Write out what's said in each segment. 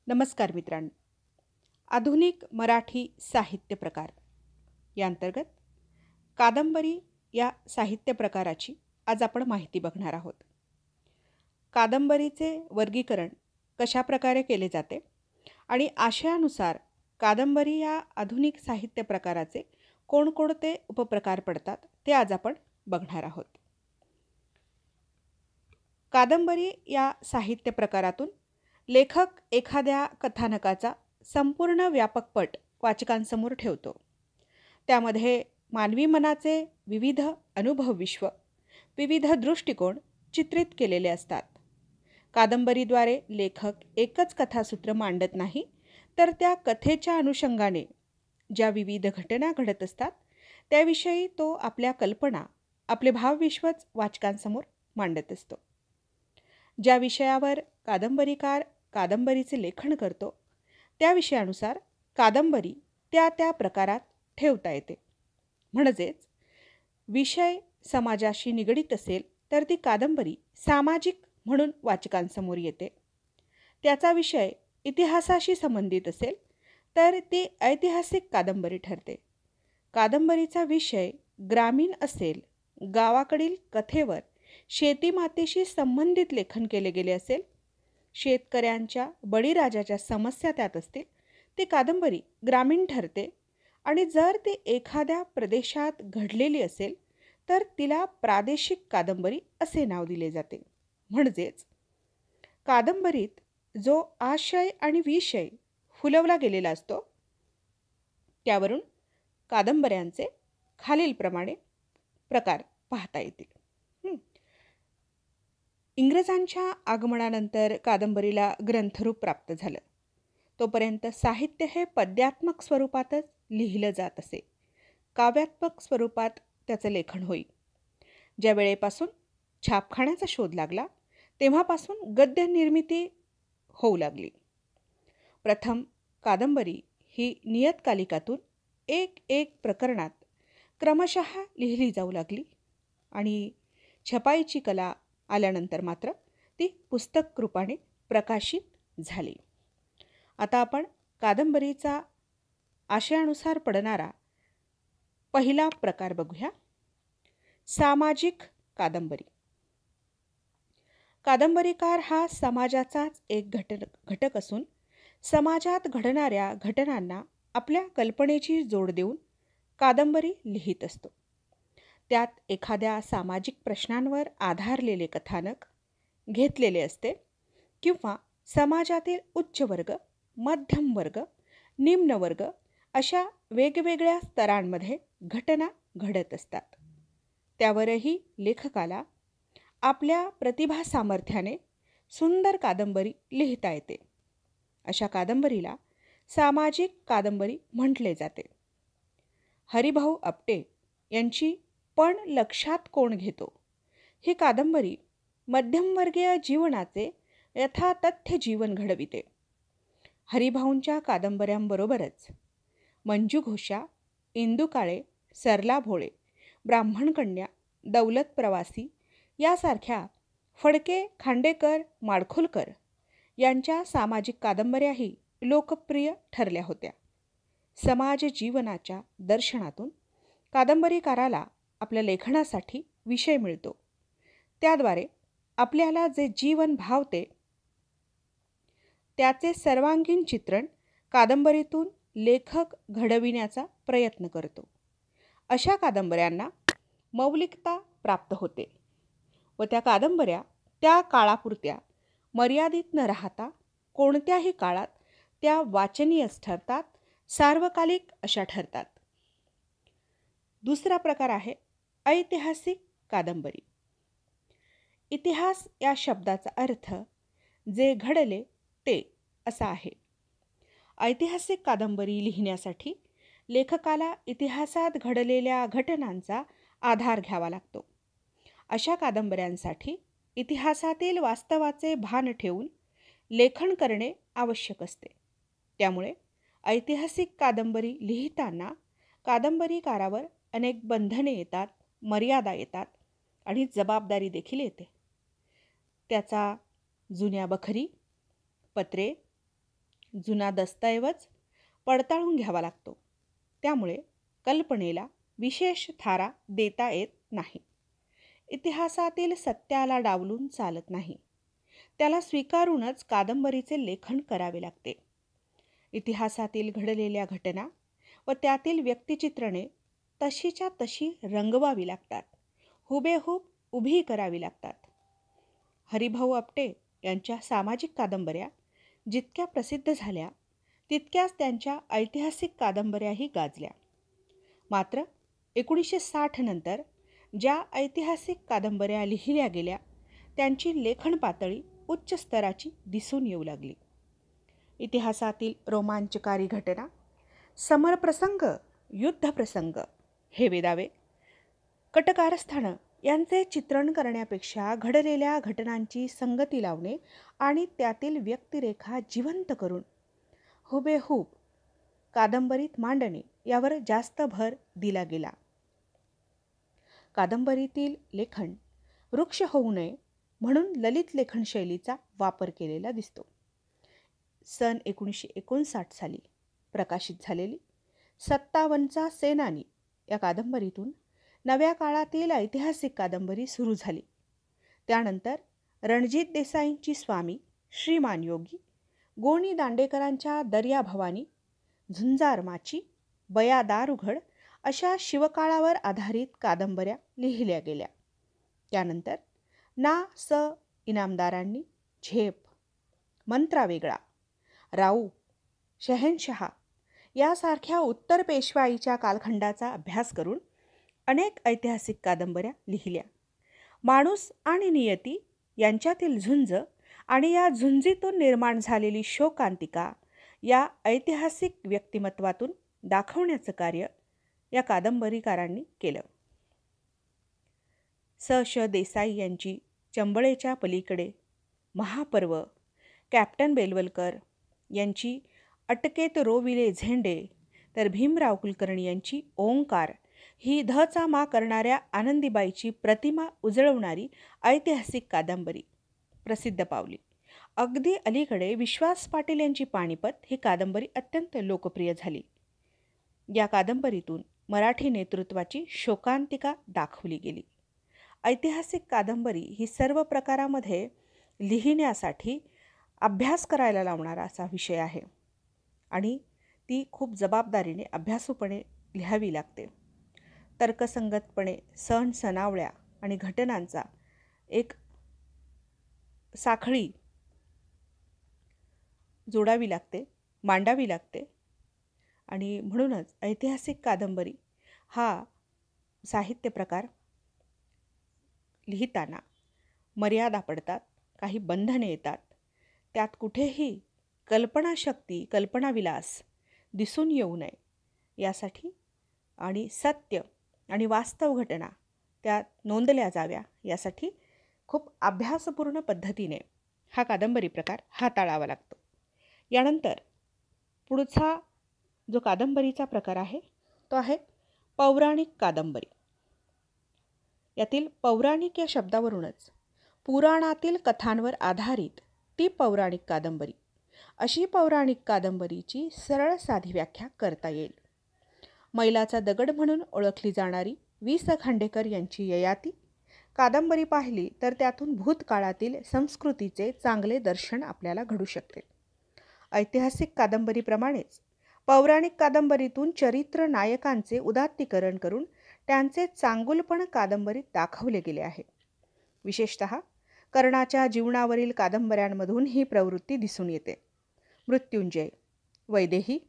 नमस्कार मित्रांनो. आधुनिक मराठी साहित्य प्रकार या अंतर्गत कादंबरी या साहित्य प्रकाराची आज आपण माहिती बघणार आहोत. कादंबरीचे वर्गीकरण कशा प्रकारे केले जाते आणि आशयानुसार कादंबरी या आधुनिक साहित्य प्रकाराचे कोणकोणते उपप्रकार पडतात ते आज आपण बघणार आहोत. कादंबरी या साहित्य प्रकारातून लेखक एखाद्या कथानकाचा संपूर्ण व्यापक पट वाचकांसमोर ठेवतो. त्यामध्ये मानवी मनाचे विविध अनुभव विश्व, विविध दृष्टिकोन चित्रित केलेले असतात. कादंबरीद्वारे लेखक एकच कथासूत्र मांडत नाही, तर त्या कथेच्या अनुषंगाने ज्या विविध घटना घडत असतात त्याविषयी तो आपल्या कल्पना, आपले भावविश्वच वाचकांसमोर मांडत असतो. ज्या विषयावर कादंबरीकार कादंबरीचे लेखन करतो त्या विषयानुसार कादंबरी त्या त्या प्रकारात ठेवता येते. म्हणजेच विषय समाजाशी निगडीत असेल तर ती कादंबरी सामाजिक म्हणून वाचकांसमोर येते. त्याचा विषय इतिहासाशी संबंधित असेल तर ती ऐतिहासिक कादंबरी ठरते. कादंबरीचा विषय ग्रामीण असेल, गावाकडील कथेवर शेतीमातीशी संबंधित लेखन केले गेले असेल, शेतकऱ्यांच्या बळीराजाच्या समस्या त्यात असतील, ती कादंबरी ग्रामीण ठरते. आणि जर ती एखाद्या प्रदेशात घडलेली असेल तर तिला प्रादेशिक कादंबरी असे नाव दिले जाते. म्हणजेच कादंबरीत जो आशय आणि विषय फुलवला गेलेला असतो त्यावरून कादंबऱ्यांचे खालीलप्रमाणे प्रकार पाहता येतील. इंग्रजांच्या आगमनानंतर कादंबरीला ग्रंथरूप प्राप्त झालं. तोपर्यंत साहित्य हे पद्यात्मक स्वरूपातच लिहिलं जात असे. काव्यात्मक स्वरूपात त्याचं लेखन होई. ज्या वेळेपासून छापखान्याचा शोध लागला तेव्हापासून गद्य निर्मिती होऊ लागली. प्रथम कादंबरी ही नियतकालिकातून एक एक प्रकरणात क्रमशः लिहिली जाऊ लागली आणि छपाईची कला आल्यानंतर मात्र ती पुस्तक रूपाने प्रकाशित झाली. आता आपण कादंबरीचा आशयानुसार पडणारा पहिला प्रकार बघूया. सामाजिक कादंबरी. कादंबरीकार हा समाजाचाच एक घटक असून समाजात घडणाऱ्या घटनांना आपल्या कल्पनेची जोड देऊन कादंबरी लिहित असतो. त्यात एखाद्या सामाजिक प्रश्नांवर आधारलेले कथानक घेतलेले असते किंवा समाजातील उच्च वर्ग, मध्यम वर्ग, निम्न वर्ग अशा वेगवेगळ्या स्तरांमध्ये घटना घडत असतात. त्यावरही लेखकाला आपल्या प्रतिभा सामर्थ्याने सुंदर कादंबरी लिहिता येते. अशा कादंबरीला सामाजिक कादंबरी म्हटले जाते. हरिभाऊ आपटे यांची पण लक्षात कोण घेतो ही कादंबरी मध्यमवर्गीय जीवनाचे यथातथ्य जीवन घडविते. हरिभाऊंच्या कादंबऱ्यांबरोबरच मंजू घोषा, इंदू काळे, सरला भोळे, ब्राह्मणकन्या, दौलत प्रवासी यासारख्या फडके, खांडेकर, माडखोलकर यांच्या सामाजिक कादंबऱ्याही लोकप्रिय ठरल्या होत्या. समाज जीवनाच्या दर्शनातून कादंबरीकाराला आपल्या लेखनासाठी विषय मिळतो. त्याद्वारे आपल्याला जे जीवन भावते त्याचे सर्वांगीण चित्रण कादंबरीतून लेखक घडविण्याचा प्रयत्न करतो. अशा कादंबऱ्यांना मौलिकता प्राप्त होते व त्या कादंबऱ्या त्या काळापुरत्या मर्यादित न राहता कोणत्याही काळात त्या वाचनीयच ठरतात, सार्वकालिक अशा ठरतात. दुसरा प्रकार आहे ऐतिहासिक कादंबरी. इतिहास या शब्दाचा अर्थ जे घडले ते असा आहे. ऐतिहासिक कादंबरी लिहिण्यासाठी लेखकाला इतिहासात घडलेल्या घटनांचा आधार घ्यावा लागतो. अशा कादंबऱ्यांसाठी इतिहासातील वास्तवाचे भान ठेवून लेखन करणे आवश्यक असते. त्यामुळे ऐतिहासिक कादंबरी लिहिताना कादंबरीकारावर अनेक बंधने येतात, मर्यादा येतात आणि जबाबदारी देखील येते. त्याचा जुन्या बखरी, पत्रे, जुना दस्तऐवज पडताळून घ्यावा लागतो. त्यामुळे कल्पनेला विशेष थारा देता येत नाही. इतिहासातील सत्याला डावलून चालत नाही. त्याला स्वीकारूनच कादंबरीचे लेखन करावे लागते. इतिहासातील घडलेल्या घटना व त्यातील व्यक्तिचित्रणे तशीच्या तशी रंगवावी लागतात. हुबेहूब उभी करावी लागतात. हरिभाऊ आपटे यांच्या सामाजिक कादंबऱ्या जितक्या प्रसिद्ध झाल्या तितक्याच त्यांच्या ऐतिहासिक कादंबऱ्याही गाजल्या. मात्र 1960 नंतर ज्या ऐतिहासिक कादंबऱ्या लिहिल्या गेल्या त्यांची लेखन पातळी उच्च स्तराची दिसून येऊ लागली. इतिहासातील रोमांचकारी घटना, समरप्रसंग, युद्धप्रसंग, हेवेदावे, कटकारस्थानं यांचे चित्रण करण्यापेक्षा घडलेल्या घटनांची संगती लावणे आणि त्यातील व्यक्तिरेखा जिवंत करून हुबेहूब कादंबरीत मांडणे यावर जास्त भर दिला गेला. कादंबरीतील लेखन वृक्ष होऊ नये म्हणून ललित लेखन शैलीचा वापर केलेला दिसतो. सन 1959 साली प्रकाशित झालेली 57चा सेनानी या कादंबरीतून नव्या काळातील ऐतिहासिक कादंबरी सुरू झाली. त्यानंतर रणजित देसाईंची स्वामी, श्रीमान योगी, गोनी दांडेकरांच्या दर्या भवानी, झुंजार माची, बया दारुघड अशा शिवकाळावर आधारित कादंबऱ्या लिहिल्या गेल्या. त्यानंतर ना. स. इनामदारांनी झेप, मंत्रा वेगळा, राऊ, शहेनशहा यासारख्या उत्तर पेशवाईच्या कालखंडाचा अभ्यास करून अनेक ऐतिहासिक कादंबऱ्या लिहिल्या. माणूस आणि नियती यांच्यातील झुंज आणि या झुंजीतून निर्माण झालेली शोकांतिका या ऐतिहासिक व्यक्तिमत्वातून दाखवण्याचं कार्य या कादंबरीकारांनी केलं. स. श. देसाई यांची चंबळेच्या पलीकडे, महापर्व, कॅप्टन बेलवलकर यांची अटकेत रोविले झेंडे, तर भीमराव कुलकर्णी यांची ओंकार ही धचा मा करणाऱ्या आनंदीबाईची प्रतिमा उजळवणारी ऐतिहासिक कादंबरी प्रसिद्ध पावली. अगदी अलीकडे विश्वास पाटील यांची पानिपत ही कादंबरी अत्यंत लोकप्रिय झाली. या कादंबरीतून मराठी नेतृत्वाची शोकांतिका दाखवली गेली. ऐतिहासिक कादंबरी ही सर्व प्रकारामध्ये लिहिण्यासाठी अभ्यास करायला लावणारा असा विषय आहे आणि ती खूप जबाबदारीने अभ्यासूपणे लिहावी लागते. तर्कसंगतपणे सण सणावळ्या आणि घटनांचा एक साखळी जोडावी लागते, मांडावी लागते आणि म्हणूनच ऐतिहासिक कादंबरी हा साहित्य प्रकार लिहिताना मर्यादा पडतात, काही बंधने येतात. त्यात कुठेही कल्पनाशक्ती, कल्पनाविलास दिसून येऊ नये यासाठी आणि सत्य आणि वास्तव घटना त्यात नोंदल्या जाव्या यासाठी खूप अभ्यासपूर्ण पद्धतीने हा कादंबरी प्रकार हाताळावा लागतो. यानंतर पुढचा जो कादंबरीचा प्रकार आहे तो आहे पौराणिक कादंबरी. यातील पौराणिक या शब्दावरूनच पुराणातील कथांवर आधारित ती पौराणिक कादंबरी अशी पौराणिक कादंबरीची सरळ साधी व्याख्या करता येईल. मैलाचा दगड म्हणून ओळखली जाणारी वि. स. खांडेकर यांची ययाती कादंबरी पाहिली तर त्यातून भूतकाळातील संस्कृतीचे चांगले दर्शन आपल्याला घडू शकते. ऐतिहासिक कादंबरीप्रमाणेच पौराणिक कादंबरीतून चरित्र नायकांचे उदात्तीकरण करून त्यांचे चांगुलपण कादंबरीत दाखवले गेले आहे. विशेषतः कर्णाच्या जीवनावरील कादंबऱ्यांमधून ही प्रवृत्ती दिसून येते. मृत्युंजय, वैदेही,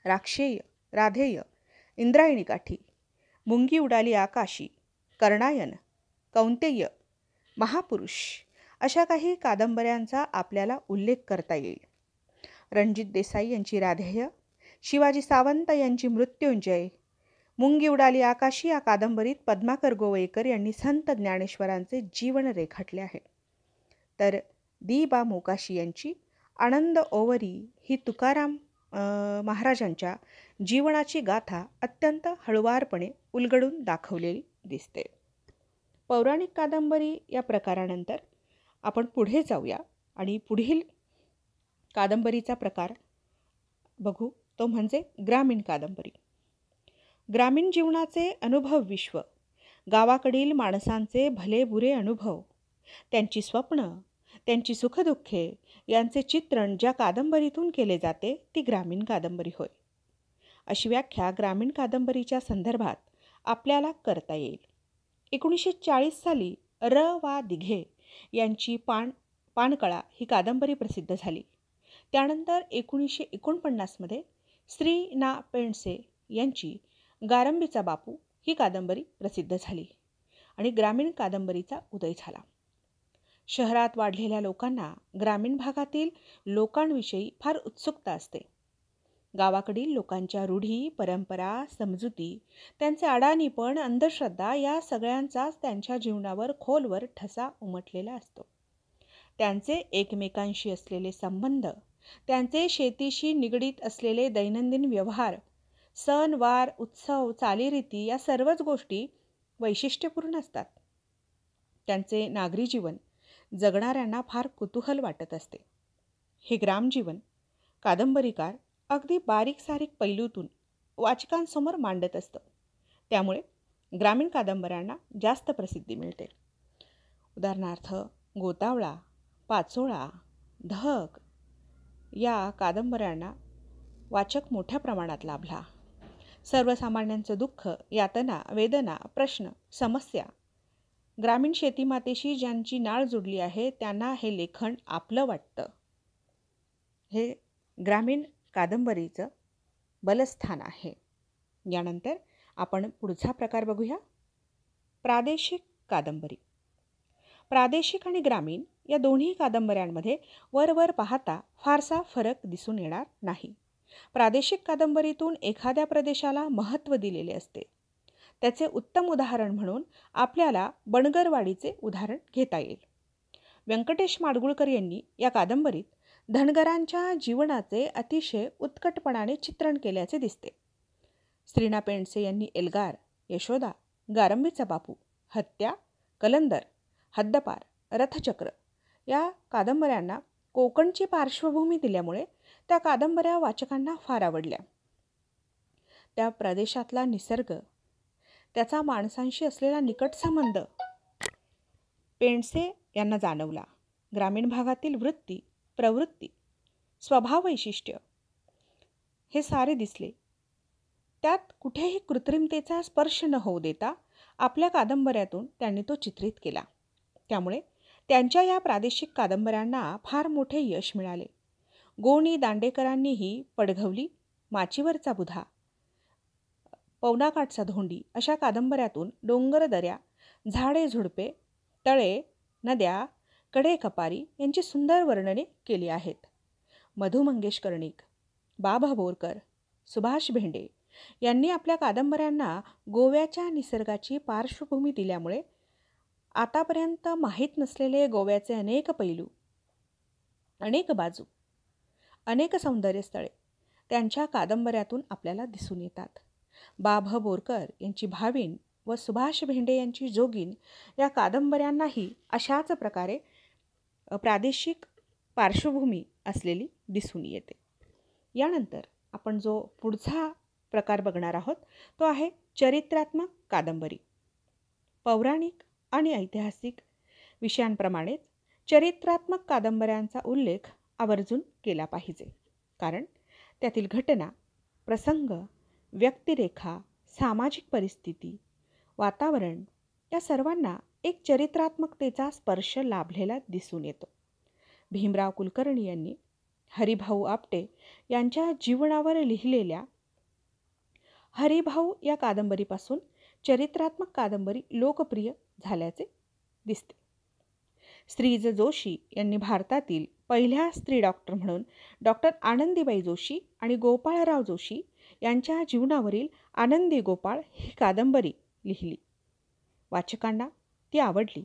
राक्षेय, राधेय, इंद्रायणी काठी, मुंगी उडाली आकाशी, कर्णायन, कौंतेय, महापुरुष अशा काही कादंबऱ्यांचा आपल्याला उल्लेख करता येईल. रणजित देसाई यांची राधेय, शिवाजी सावंत यांची मृत्युंजय, मुंगी उडाली आकाशी या कादंबरीत पद्माकर गोवेकर यांनी संत ज्ञानेश्वरांचे जीवन रेखाटले आहे. तर दि. बा. मोकाशी यांची आनंद ओवरी ही तुकाराम महाराजांच्या जीवनाची गाथा अत्यंत हळुवारपणे उलगडून दाखवलेली दिसते. पौराणिक कादंबरी या प्रकारानंतर आपण पुढे जाऊया आणि पुढील कादंबरीचा प्रकार बघू, तो म्हणजे ग्रामीण कादंबरी. ग्रामीण जीवनाचे अनुभव विश्व, गावाकडील माणसांचे भले बुरे अनुभव, त्यांची स्वप्न, त्यांची सुखदुःखे यांचे चित्रण ज्या कादंबरीतून केले जाते ती ग्रामीण कादंबरी होय. अशी व्याख्या ग्रामीण कादंबरीच्या संदर्भात आपल्याला करता येईल. 1940 साली वा दिघे यांची पाणकळा ही कादंबरी प्रसिद्ध झाली. त्यानंतर 1949मध्ये श्री ना पेंडसे यांची गारंबीचा बापू ही कादंबरी प्रसिद्ध झाली आणि ग्रामीण कादंबरीचा उदय झाला. शहरात वाढलेल्या लोकांना ग्रामीण भागातील लोकांविषयी फार उत्सुकता असते. गावाकडील लोकांच्या रूढी, परंपरा, समजुती, त्यांचे अडाणीपण, अंधश्रद्धा या सगळ्यांचाच त्यांच्या जीवनावर खोलवर ठसा उमटलेला असतो. त्यांचे एकमेकांशी असलेले संबंध, त्यांचे शेतीशी निगडीत असलेले दैनंदिन व्यवहार, सण, वार, उत्सव, चालीरीती या सर्वच गोष्टी वैशिष्ट्यपूर्ण असतात. त्यांचे नागरी जीवन जगणाऱ्यांना फार कुतूहल वाटत असते. हे ग्रामजीवन कादंबरीकार अगदी बारीक सारीक पैलूतून वाचकांसमोर मांडत असतं. त्यामुळे ग्रामीण कादंबऱ्यांना जास्त प्रसिद्धी मिळते. उदाहरणार्थ गोतावळा, पाचोळा, धग या कादंबऱ्यांना वाचक मोठ्या प्रमाणात लाभला. सर्वसामान्यांचं दुःख, यातना, वेदना, प्रश्न, समस्या, ग्रामीण शेतीमातेशी ज्यांची नाळ जुडली आहे त्यांना हे लेखन आपलं वाटतं. हे ग्रामीण कादंबरीचं बलस्थान आहे. यानंतर आपण पुढचा प्रकार बघूया, प्रादेशिक कादंबरी. प्रादेशिक आणि ग्रामीण या दोन्ही कादंबऱ्यांमध्ये वरवर पाहता फारसा फरक दिसून येणार नाही. प्रादेशिक कादंबरीतून एखाद्या प्रदेशाला महत्त्व दिलेले असते. त्याचे उत्तम उदाहरण म्हणून आपल्याला बणगरवाडीचे उदाहरण घेता येईल. व्यंकटेश माडगुळकर यांनी या कादंबरीत धनगरांच्या जीवनाचे अतिशय उत्कटपणाने चित्रण केल्याचे दिसते. श्री ना पेंडसे यांनी एल्गार, यशोदा, गारंबीचा बापू, हत्या, कलंदर, हद्दपार, रथचक्र या कादंबऱ्यांना कोकणची पार्श्वभूमी दिल्यामुळे त्या कादंबऱ्या वाचकांना फार आवडल्या. त्या प्रदेशातला निसर्ग, त्याचा माणसांशी असलेला निकट संबंध पेंडसे यांना जाणवला. ग्रामीण भागातील वृत्ती, प्रवृत्ती, स्वभाव वैशिष्ट्य हे सारे दिसले. त्यात कुठेही कृत्रिमतेचा स्पर्श न होऊ देता आपल्या कादंबऱ्यातून त्यांनी तो चित्रित केला. त्यामुळे त्यांच्या या प्रादेशिक कादंबऱ्यांना फार मोठे यश मिळाले. गोणी दांडेकरांनीही पडघवली, माचीवरचा बुधा, पवनाकाठचा धोंडी अशा कादंबऱ्यातून डोंगरदऱ्या, झाडे झुडपे, तळे, नद्या, कडे कपारी यांची सुंदर वर्णने केली आहेत. मधु मंगेश कर्णिक, बाभा बोरकर, सुभाष भेंडे यांनी आपल्या कादंबऱ्यांना गोव्याच्या निसर्गाची पार्श्वभूमी दिल्यामुळे आतापर्यंत माहीत नसलेले गोव्याचे अनेक पैलू, अनेक बाजू, अनेक सौंदर्यस्थळे त्यांच्या कादंबऱ्यातून आपल्याला दिसून येतात. बाभा बोरकर यांची भावीन व सुभाष भेंडे यांची जोगीन या कादंबऱ्यांनाही अशाच प्रकारे प्रादेशिक पार्श्वभूमी असलेली दिसून येते. यानंतर आपण जो पुढचा प्रकार बघणार आहोत तो आहे चरित्रात्मक कादंबरी. पौराणिक आणि ऐतिहासिक विषयांप्रमाणेच चरित्रात्मक कादंबऱ्यांचा उल्लेख आवर्जून केला पाहिजे. कारण त्यातील घटना, प्रसंग, व्यक्तिरेखा, सामाजिक परिस्थिती, वातावरण या सर्वांना एक चरित्रात्मकतेचा स्पर्श लाभलेला दिसून येतो. भीमराव कुलकर्णी यांनी हरिभाऊ आपटे यांच्या जीवनावर लिहिलेल्या हरिभाऊ या कादंबरीपासून चरित्रात्मक कादंबरी लोकप्रिय झाल्याचे दिसते. श्रीज जोशी यांनी भारतातील पहिल्या स्त्री डॉक्टर म्हणून डॉक्टर आनंदीबाई जोशी आणि गोपाळराव जोशी यांच्या जीवनावरील आनंदी गोपाळ ही कादंबरी लिहिली. वाचकांना ती आवडली.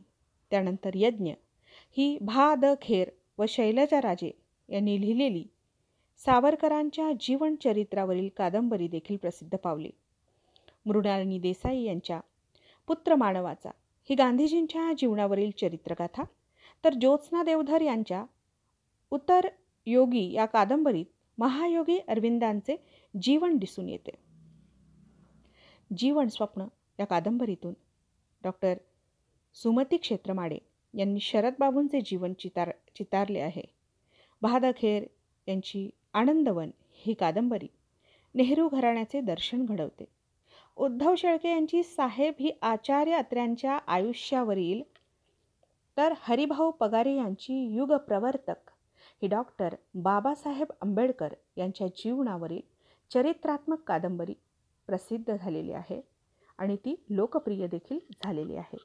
त्यानंतर यज्ञ ही भा द खेर व शैलजा राजे यांनी लिहिलेली सावरकरांच्या जीवनचरित्रावरील कादंबरी देखील प्रसिद्ध पावली. मृणालिनी देसाई यांच्या पुत्र मानवाचा ही गांधीजींच्या जीवनावरील चरित्रगाथा, तर ज्योत्स्ना देवधर यांच्या उत्तर योगी या कादंबरीत महायोगी अरविंदांचे जीवन दिसून येते. जीवन स्वप्न या कादंबरीतून डॉक्टर सुमती क्षेत्रमाडे यांनी शरदबाबूंचे जीवन चितारले आहे. बहादखेर यांची आनंदवन ही कादंबरी नेहरू घराण्याचे दर्शन घडवते. उद्धव शेळके यांची साहेब ही आचार्य अत्र्यांच्या आयुष्यावरील, तर हरिभाऊ पगारे यांची युगप्रवर्तक ही डॉक्टर बाबासाहेब आंबेडकर यांच्या जीवनावरील चरित्रात्मक कादंबरी प्रसिद्ध झालेली आहे आणि ती लोकप्रिय देखील झालेली आहे.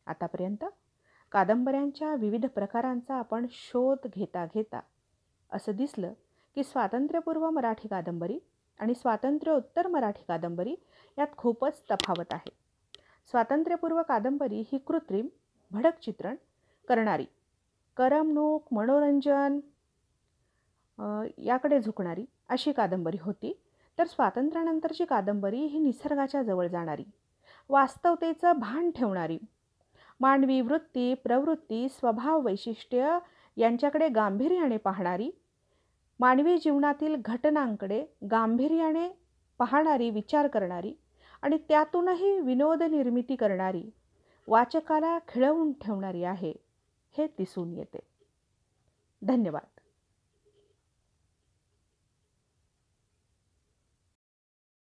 आतापर्यंत कादंबऱ्यांच्या विविध प्रकारांचा आपण शोध घेता घेता असं दिसलं की स्वातंत्र्यपूर्व मराठी कादंबरी आणि स्वातंत्र्योत्तर मराठी कादंबरी यात खूपच तफावत आहे. स्वातंत्र्यपूर्व कादंबरी ही कृत्रिम भडक चित्रण करणारी, करमणूक, मनोरंजन याकडे झुकणारी अशी कादंबरी होती. तर स्वातंत्र्यानंतरची कादंबरी ही निसर्गाच्या जवळ जाणारी, वास्तवतेचं भान ठेवणारी, मानवी वृत्ती, प्रवृत्ती, स्वभाव, वैशिष्ट्य यांच्याकडे गांभीर्याने पाहणारी, मानवी जीवनातील घटनांकडे गांभीर्याने पाहणारी, विचार करणारी आणि त्यातूनही विनोद निर्मिती करणारी, वाचकाला खिळवून ठेवणारी आहे, हे दिसून येते. धन्यवाद.